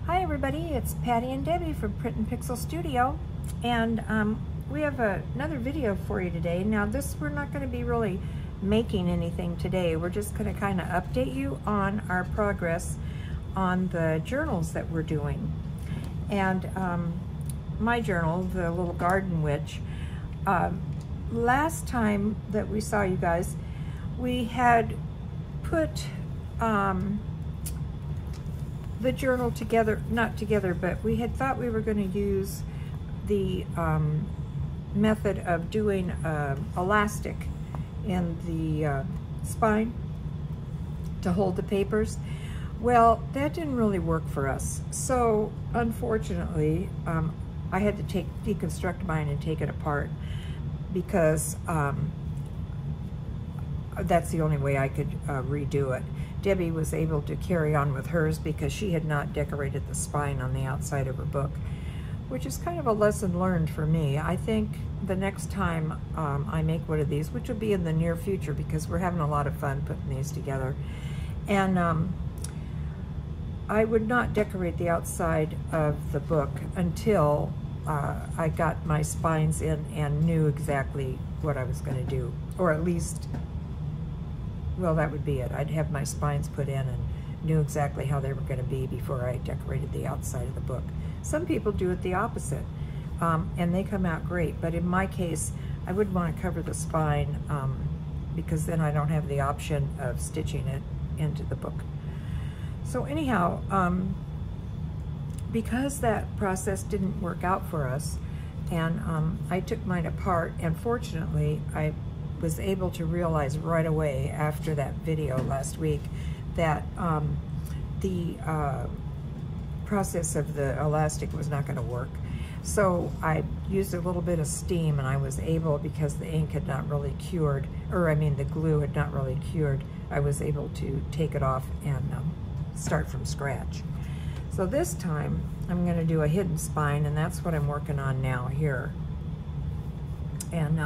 Hi everybody, it's Patti and Debbie from Print and Pixel Studio, and we have another video for you today. Now we're not going to be really making anything today. We're just going to kind of update you on our progress on the journals that we're doing. And my journal, the Little Garden Witch, last time that we saw you guys, we had put the journal together, not together, but we had thought we were going to use the method of doing elastic in the spine to hold the papers. Well, that didn't really work for us. So unfortunately, I had to deconstruct mine and take it apart because that's the only way I could redo it. Debbie was able to carry on with hers because she had not decorated the spine on the outside of her book, which is kind of a lesson learned for me. I think the next time I make one of these, which will be in the near future because we're having a lot of fun putting these together, and I would not decorate the outside of the book until I got my spines in and knew exactly what I was going to do, or at least, well, that would be it. I'd have my spines put in and knew exactly how they were going to be before I decorated the outside of the book. Some people do it the opposite, and they come out great. But in my case, I wouldn't want to cover the spine because then I don't have the option of stitching it into the book. So anyhow, because that process didn't work out for us, and I took mine apart, and fortunately, I was able to realize right away after that video last week that the process of the elastic was not going to work. So I used a little bit of steam, and I was able, because the ink had not really cured, or I mean the glue had not really cured, I was able to take it off and start from scratch. So this time I'm going to do a hidden spine, and that's what I'm working on now here. And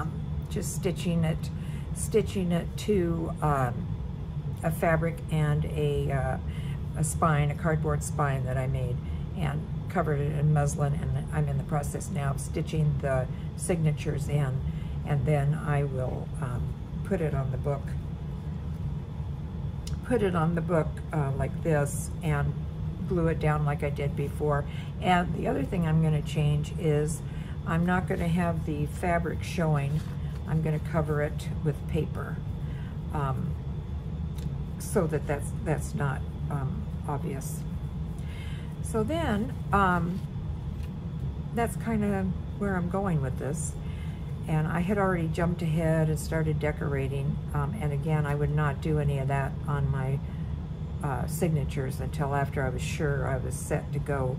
just stitching it to a fabric and a spine, a cardboard spine that I made, and covered it in muslin, and I'm in the process now of stitching the signatures in, and then I will put it on the book like this, and glue it down like I did before. And the other thing I'm going to change is I'm not going to have the fabric showing. I'm going to cover it with paper so that that's not obvious. So then that's kind of where I'm going with this. And I had already jumped ahead and started decorating. And again, I would not do any of that on my signatures until after I was sure I was set to go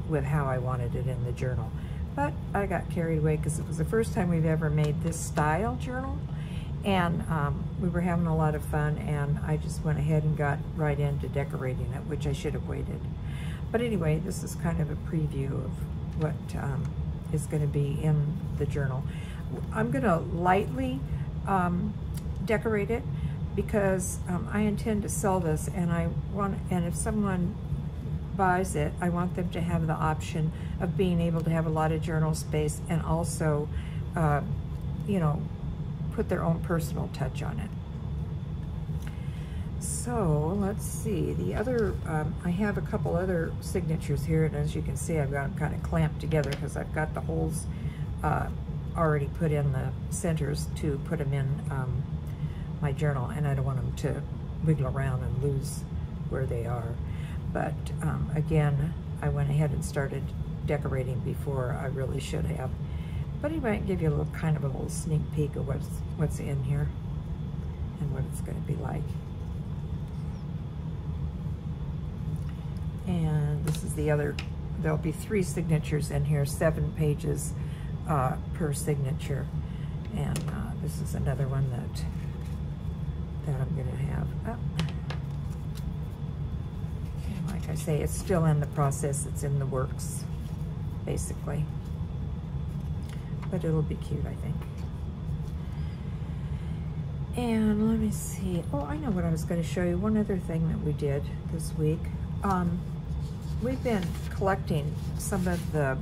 with how I wanted it in the journal. But I got carried away because it was the first time we've ever made this style journal, and we were having a lot of fun, and I just went ahead and got right into decorating it, which I should have waited. But anyway, this is kind of a preview of what is going to be in the journal. I'm going to lightly decorate it because I intend to sell this, and if someone buys it, I want them to have the option of being able to have a lot of journal space and also, you know, put their own personal touch on it. So let's see, the other, I have a couple other signatures here, and as you can see, I've got them kind of clamped together because I've got the holes already put in the centers to put them in my journal, and I don't want them to wiggle around and lose where they are. But again, I went ahead and started decorating before I really should have. But he might give you a little kind of a little sneak peek of what's in here and what it's going to be like. And this is the other. There'll be 3 signatures in here, 7 pages per signature. And this is another one that I'm going to have. Oh. Like I say, it's still in the process, it's in the works, basically. But it'll be cute, I think. And let me see. Oh, I know what I was going to show you. One other thing that we did this week. we've been collecting some of the,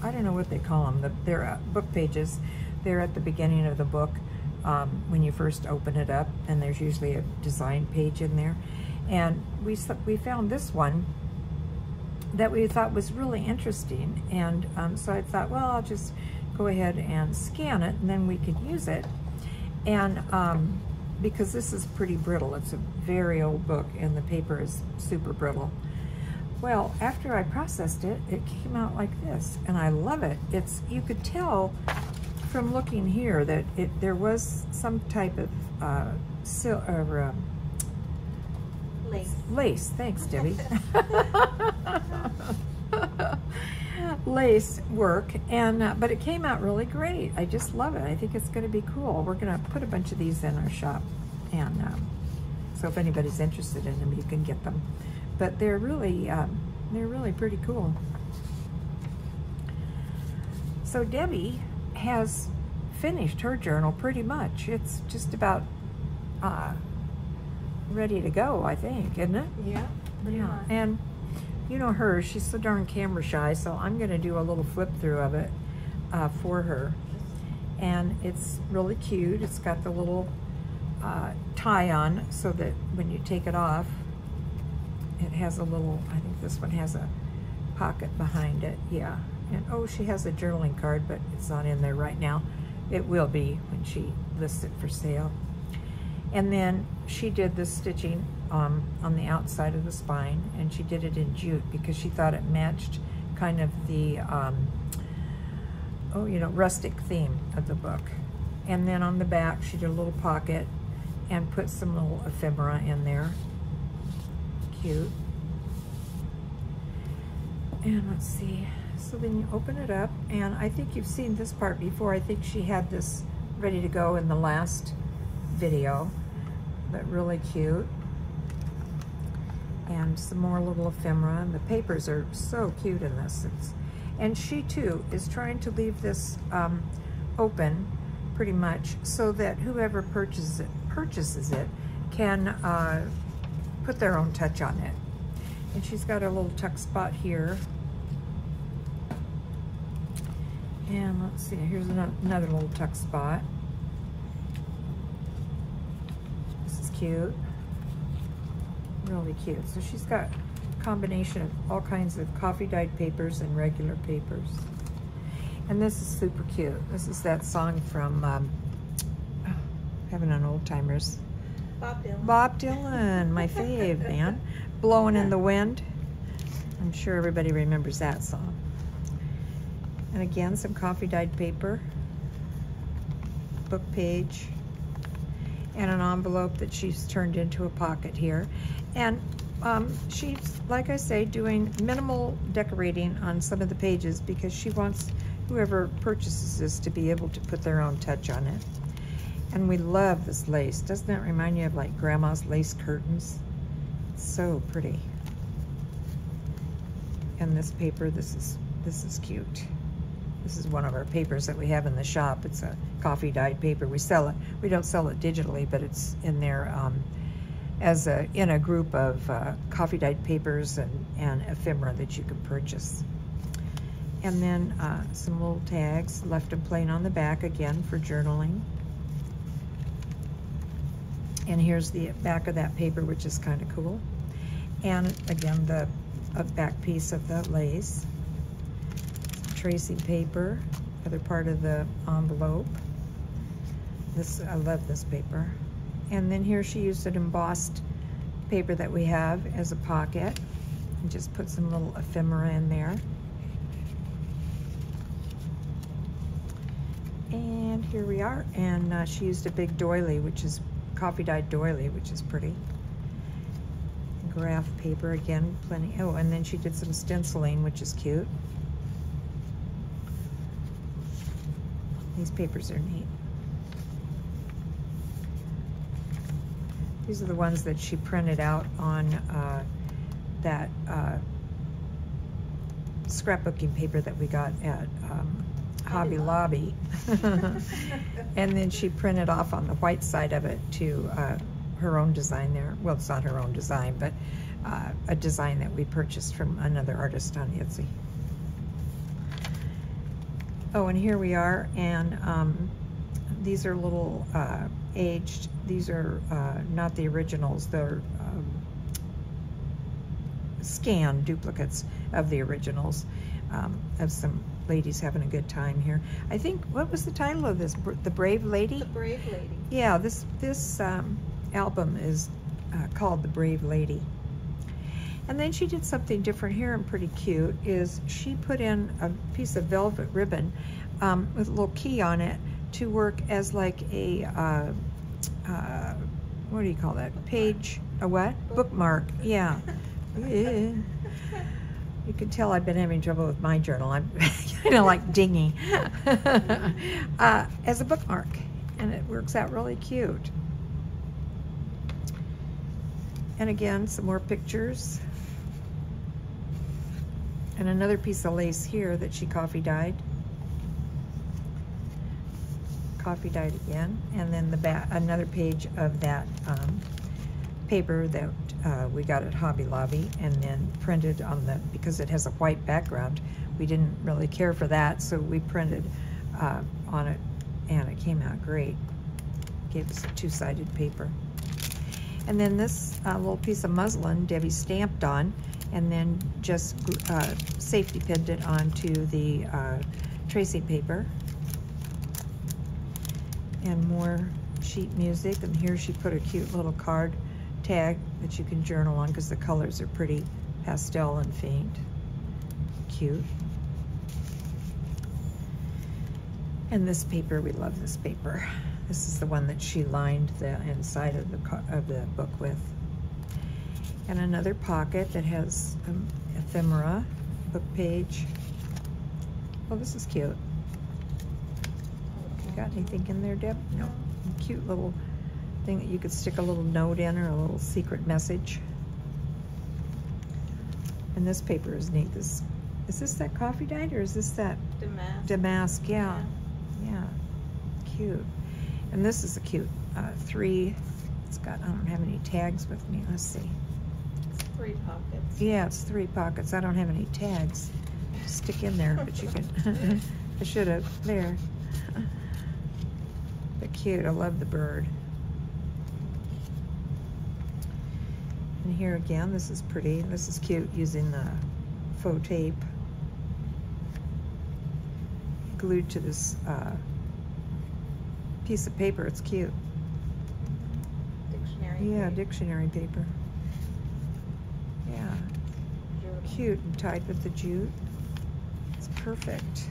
I don't know what they call them, they're book pages. They're at the beginning of the book when you first open it up, and there's usually a design page in there. And we found this one that we thought was really interesting, and so I thought, well, I'll just go ahead and scan it, and then we could use it. And because this is pretty brittle, it's a very old book, and the paper is super brittle. Well, after I processed it, it came out like this, and I love it. You could tell from looking here that there was some type of lace. Thanks, Debbie. Lace work, and but it came out really great. I just love it. I think it's going to be cool. We're going to put a bunch of these in our shop, and so if anybody's interested in them, you can get them. But they're really pretty cool. So Debbie has finished her journal pretty much. It's just about ready to go, I think, isn't it? Yeah. Yeah. And you know her, she's so darn camera shy, so I'm going to do a little flip through of it for her. And it's really cute. It's got the little tie on so that when you take it off, it has a little, I think this one has a pocket behind it. Yeah. And oh, she has a journaling card, but it's not in there right now. It will be when she lists it for sale. And then she did the stitching on the outside of the spine, and she did it in jute because she thought it matched kind of the rustic theme of the book. And then on the back she did a little pocket and put some little ephemera in there. Cute. And let's see, so then you open it up, and I think you've seen this part before. I think she had this ready to go in the last video, but really cute. And some more little ephemera, and the papers are so cute in this. And she too is trying to leave this open pretty much so that whoever purchases it can put their own touch on it. And she's got a little tuck spot here. And let's see, here's another little tuck spot. This is cute. Really cute. So she's got a combination of all kinds of coffee dyed papers and regular papers. And this is super cute. This is that song from Heaven on Old Timers. Bob Dylan. Bob Dylan, my fave, man. Blowing in the Wind. I'm sure everybody remembers that song. And again, some coffee dyed paper, book page, and an envelope that she's turned into a pocket here. And she's, like I say, doing minimal decorating on some of the pages because she wants whoever purchases this to be able to put their own touch on it. And we love this lace. Doesn't that remind you of like grandma's lace curtains? It's so pretty. And this paper, this is cute. This is one of our papers that we have in the shop. It's a coffee dyed paper. We sell it. We don't sell it digitally, but it's in there in a group of coffee dyed papers and ephemera that you can purchase. And then some little tags, left them plain on the back again for journaling. And here's the back of that paper, which is kind of cool. And again, the back piece of the lace. Tracing paper, other part of the envelope. I love this paper. And then here she used an embossed paper that we have as a pocket, and just put some little ephemera in there. And here we are. And she used a big doily, which is coffee dyed doily, which is pretty. Graph paper again, plenty. Oh, and then she did some stenciling, which is cute. These papers are neat. These are the ones that she printed out on that scrapbooking paper that we got at Hobby Lobby. And then she printed off on the white side of it to her own design there. Well, it's not her own design, but a design that we purchased from another artist on Etsy. Oh, and here we are, and these are little aged. These are not the originals. They're scanned duplicates of the originals, of some ladies having a good time here. I think, what was the title of this? The Brave Lady? The Brave Lady. Yeah, this album is called The Brave Lady. And then she did something different here and pretty cute, is she put in a piece of velvet ribbon with a little key on it to work as like a, what do you call that? Page, a what? Bookmark, yeah. You can tell I've been having trouble with my journal. I'm kind of like dingy. As a bookmark, and it works out really cute. And again, some more pictures. And another piece of lace here that she coffee dyed. Coffee dyed again. And then the back, another page of that paper that we got at Hobby Lobby, and then printed on the, because it has a white background, we didn't really care for that, so we printed on it, and it came out great. Gave us a two-sided paper. And then this little piece of muslin Debbie stamped on, and then just safety pinned it onto the tracing paper. And more sheet music, and here she put a cute little card tag that you can journal on, because the colors are pretty pastel and faint. Cute. And this paper, we love this paper. This is the one that she lined the inside of the book with. And another pocket that has ephemera, book page. Oh, this is cute. Got anything in there, Deb? No. Cute little thing that you could stick a little note in, or a little secret message. And this paper is neat. Is this that coffee dyed, or is this that damask? Yeah. Yeah. Cute. And this is a cute 3. It's got, I don't have any tags with me. Let's see. It's 3 pockets. Yeah, it's 3 pockets. I don't have any tags. Stick in there, but you can. I should have. There. But cute. I love the bird. And here again, this is pretty. This is cute, using the faux tape glued to this piece of paper. It's cute. Dictionary. Yeah, dictionary paper. Yeah. Jute. Cute, and tied with the jute. It's perfect.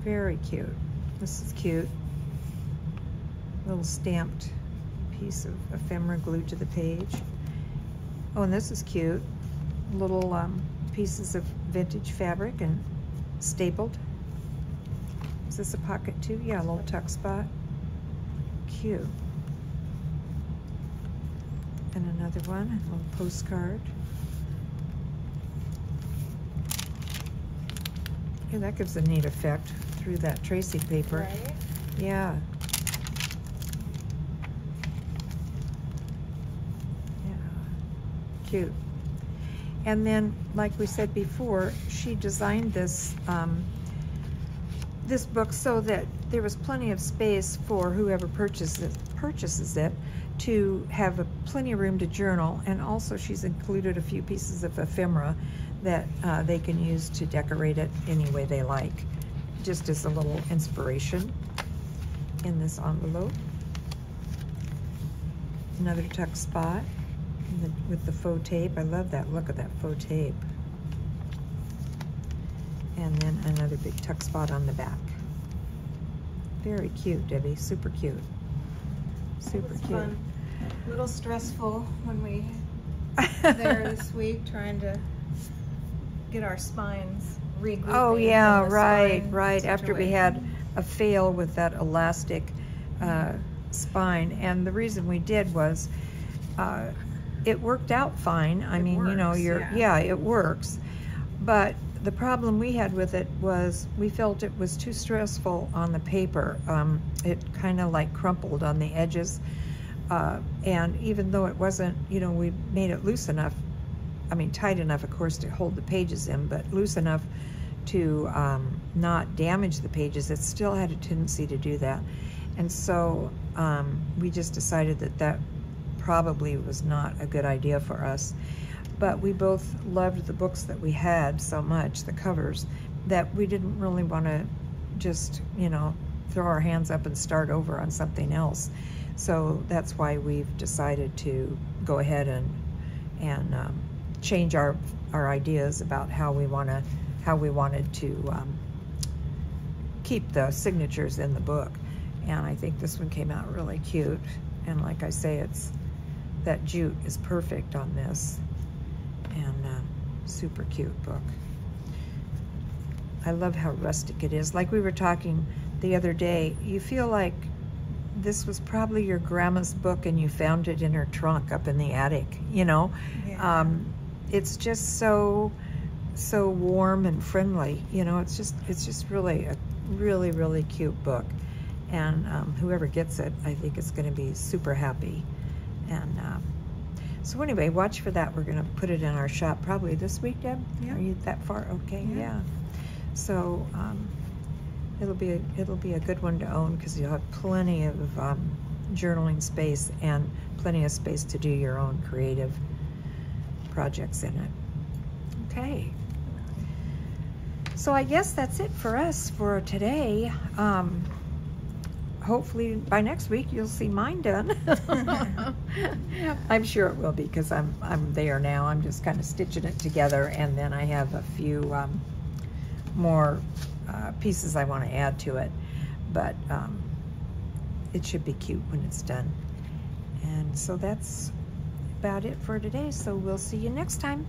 Very cute. This is cute. Little stamped piece of ephemera glued to the page. Oh, and this is cute. Little pieces of vintage fabric and stapled. Is this a pocket too? Yeah, a little tuck spot. Cute. And another one, a little postcard. Yeah, that gives a neat effect through that tracing paper. Right? Yeah. Cute. And then, like we said before, she designed this this book so that there was plenty of space for whoever purchases it to have plenty of room to journal. And also, she's included a few pieces of ephemera that they can use to decorate it any way they like, just as a little inspiration in this envelope. Another tuck spot. With the faux tape. I love that look of that faux tape. And then another big tuck spot on the back. Very cute, Debbie. Super cute. Super cute. Fun. A little stressful when we were there this week trying to get our spines regrouped. Oh yeah, right. After we had a fail with that elastic spine, and the reason we did was it worked out fine. I mean, you know, it works. But the problem we had with it was we felt it was too stressful on the paper. It kind of like crumpled on the edges. And even though it wasn't, you know, we made it loose enough, I mean tight enough of course to hold the pages in, but loose enough to not damage the pages, it still had a tendency to do that. And so we just decided that that probably was not a good idea for us. But we both loved the books that we had so much, the covers, that we didn't really want to just, you know, throw our hands up and start over on something else. So that's why we've decided to go ahead and change our ideas about how we wanted to keep the signatures in the book. And I think this one came out really cute. And like I say, that jute is perfect on this. And super cute book. I love how rustic it is. Like we were talking the other day, you feel like this was probably your grandma's book and you found it in her trunk up in the attic, you know? Yeah. It's just so warm and friendly, you know? It's just really a really cute book. And whoever gets it, I think is going to be super happy. And so anyway, watch for that. We're going to put it in our shop probably this week, Deb? Yeah. Are you that far? Okay, yeah. So it'll be a good one to own because you'll have plenty of journaling space and plenty of space to do your own creative projects in it. Okay. So I guess that's it for us for today. Hopefully by next week you'll see mine done. I'm sure it will be because I'm there now. I'm just kind of stitching it together, and then I have a few more pieces I want to add to it, but it should be cute when it's done. And so that's about it for today. So we'll see you next time.